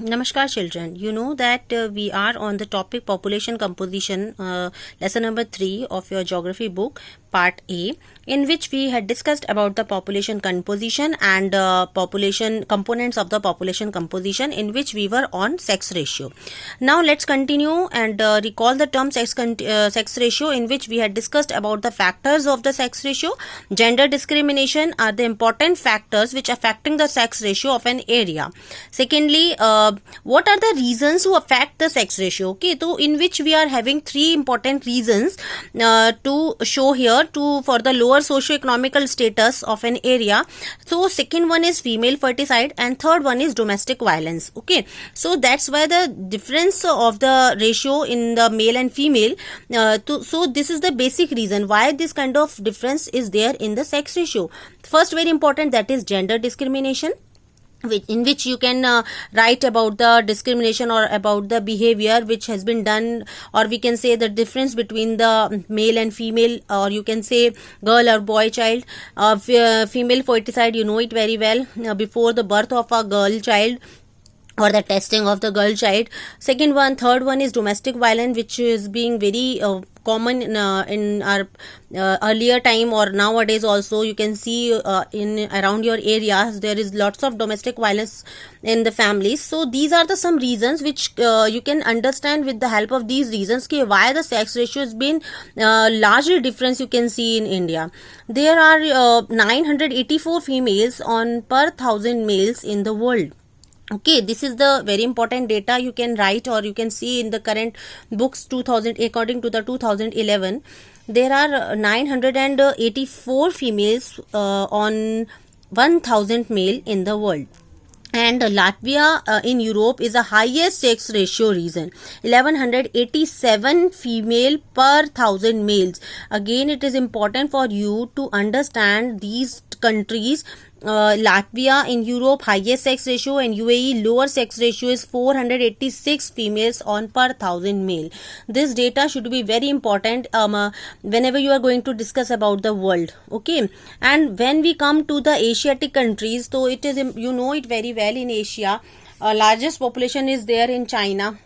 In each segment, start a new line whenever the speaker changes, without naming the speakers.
Namaskar children, you know that we are on the topic population composition, lesson number 3 of your geography book, part A, in which we had discussed about the population composition and population components of the population composition, in which we were on sex ratio. Now let's continue and recall the term sex ratio, in which we had discussed about the factors of the sex ratio. Gender discrimination are the important factors which affecting the sex ratio of an area. Secondly, what are the reasons to affect the sex ratio? Okay, so in which we are having three important reasons to show here for the lower socio-economical status of an area. So second one is female ferticide and third one is domestic violence. Okay, so that's why the difference of the ratio in the male and female. So this is the basic reason why this kind of difference is there in the sex ratio. First, very important, that is gender discrimination, in which you can write about the discrimination or about the behavior which has been done, or we can say the difference between the male and female, or you can say girl or boy child. Female ferticide, you know it very well, before the birth of a girl child or the testing of the girl child. Third one is domestic violence, which is being very common in our earlier time or nowadays also. You can see in around your areas there is lots of domestic violence in the families. So these are the some reasons which you can understand with the help of these reasons why the sex ratio has been largely difference you can see in India. There are 984 females on per 1,000 males in the world. Okay, this is the very important data you can write, or you can see in the current books 2000, according to the 2011. There are 984 females on 1,000 male in the world. And Latvia in Europe is the highest sex ratio region, 1187 female per 1,000 males. Again, it is important for you to understand these countries. Latvia in Europe highest sex ratio, and UAE lower sex ratio is 486 females on per 1,000 male. This data should be very important whenever you are going to discuss about the world. Okay, and when we come to the Asiatic countries, so it is, you know it very well, in Asia largest population is there in China.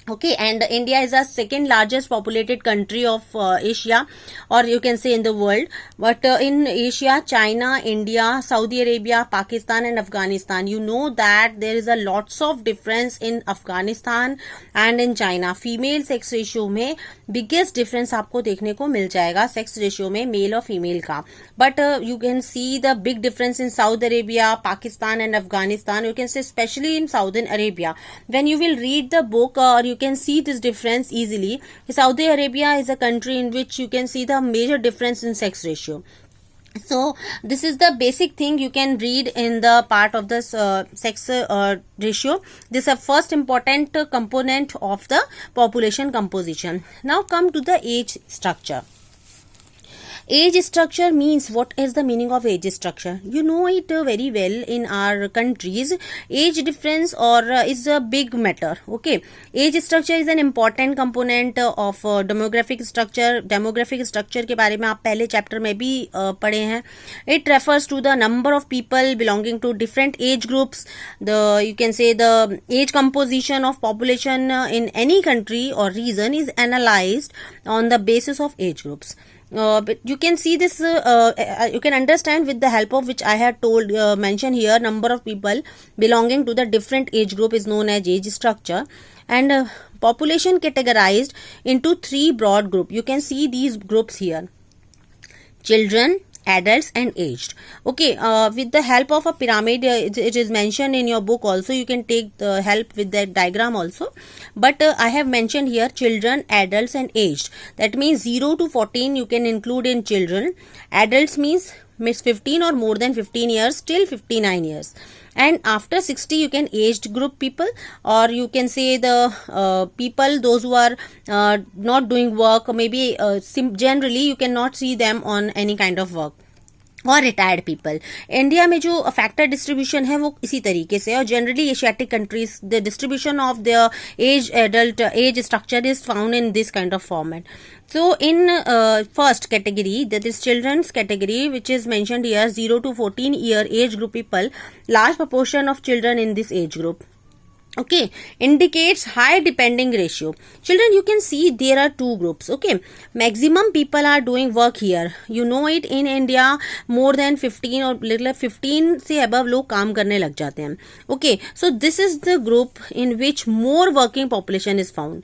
Okay, and India is the second largest populated country of Asia, or you can say in the world. But in Asia, China, India, Saudi Arabia, Pakistan and Afghanistan, you know that there is a lots of difference in Afghanistan and in China. Female sex ratio में biggest difference आपको देखने को मिल जाएगा sex ratio में male और female का. But you can see the big difference in Saudi Arabia, Pakistan and Afghanistan. You can say especially in Saudi Arabia. When you will read the book, you can see this difference easily. Saudi Arabia is a country in which you can see the major difference in sex ratio. So this is the basic thing you can read in the part of this sex ratio. This is a first important component of the population composition. Now come to the age structure. Age structure means, what is the meaning of age structure? You know it very well in our countries. Age difference or is a big matter. Okay, age structure is an important component of demographic structure. Demographic structure के बारे में आप पहले chapter में भी पढ़े हैं. It refers to the number of people belonging to different age groups. You can say the age composition of population in any country or region is analyzed on the basis of age groups. But you can see this, you can understand with the help of which I had told, mentioned here, number of people belonging to the different age group is known as age structure. And population categorized into three broad groups. You can see these groups here: children, adults and aged. Okay, with the help of a pyramid, it is mentioned in your book also. You can take the help with that diagram also. But I have mentioned here children, adults and aged. That means 0 to 14 you can include in children. Adults means 15 or more than 15 years till 59 years. And after 60 you can aged group people, or you can say the people those who are not doing work, or maybe generally you cannot see them on any kind of work, और retired people. India में जो factor distribution है वो इसी तरीके से, और generally Asiatic countries the distribution of the age adult age structure is found in this kind of format. So in first category, that is children's category, which is mentioned here, 0 to 14 year age group people, large proportion of children in this age group. okay, indicates high depending ratio. Children, you can see there are two groups. Okay, maximum people are doing work here, you know it. In India more than 15 or little 15 से above लोग काम करने लग जाते हैं. Okay, so this is the group in which more working population is found.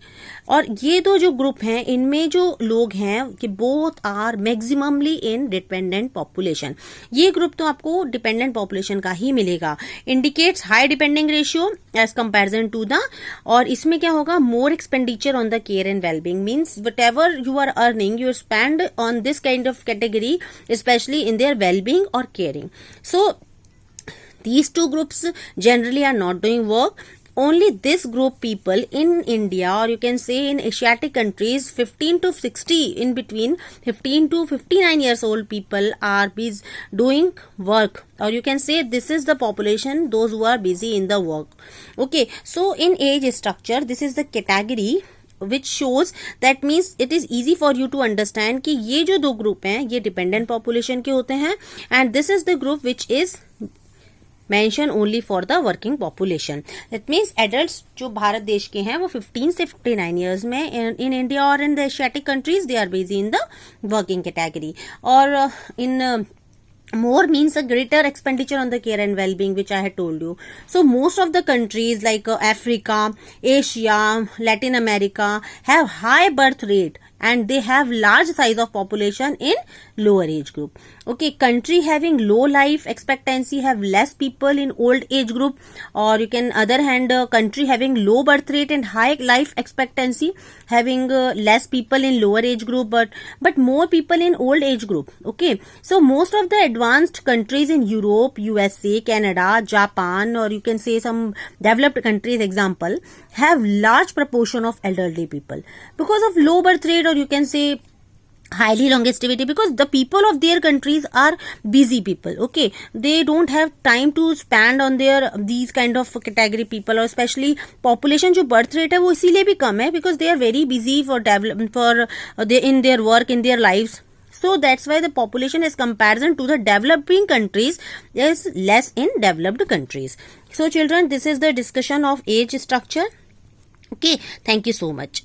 और ये दो जो ग्रुप हैं इनमें जो लोग हैं कि both are maximally in dependent population. ये ग्रुप तो आपको डिपेंडेंट पॉपुलेशन का ही मिलेगा. Indicates high depending ratio as comparison to the, और इसमें क्या होगा, more expenditure on the care and wellbeing. Means whatever you are earning you spend on this kind of category, specially in their wellbeing और caring. So these two groups generally are not doing work. Only this group people in India, or you can say in Asiatic countries, 15 to 60, in between 15 to 59 years old people are doing work, or you can say this is the population, those who are busy in the work. Okay, so in age structure, this is the category which shows, that means it is easy for you to understand कि ये जो दो group हैं ये dependent population के होते हैं, and this is the group which is mention only for the working population. That means adults जो भारत देश के हैं वो 15 से 59 ईयर्स में इन इंडिया और in the Asiatic countries they are busy in the working category. और in more means a greater expenditure on the care and well-being, which I had told you. So most of the countries like Africa, Asia, Latin America have high birth rate, and they have large size of population in lower age group. Okay, country having low life expectancy have less people in old age group, or you can other hand country having low birth rate and high life expectancy having less people in lower age group, but more people in old age group. Okay, so most of the advanced countries in Europe, USA, Canada, Japan, or you can say some developed countries example, have large proportion of elderly people because of low birth rate, or you can say highly longevity, because the people of their countries are busy people. Okay, they don't have time to spend on their these kind of category people, or especially population जो birth rate है वो इसीलिए भी कम है because they are very busy for develop for in their work, in their lives. So that's why the population as comparison to the developing countries is less in developed countries. So children, this is the discussion of age structure. Okay, thank you so much.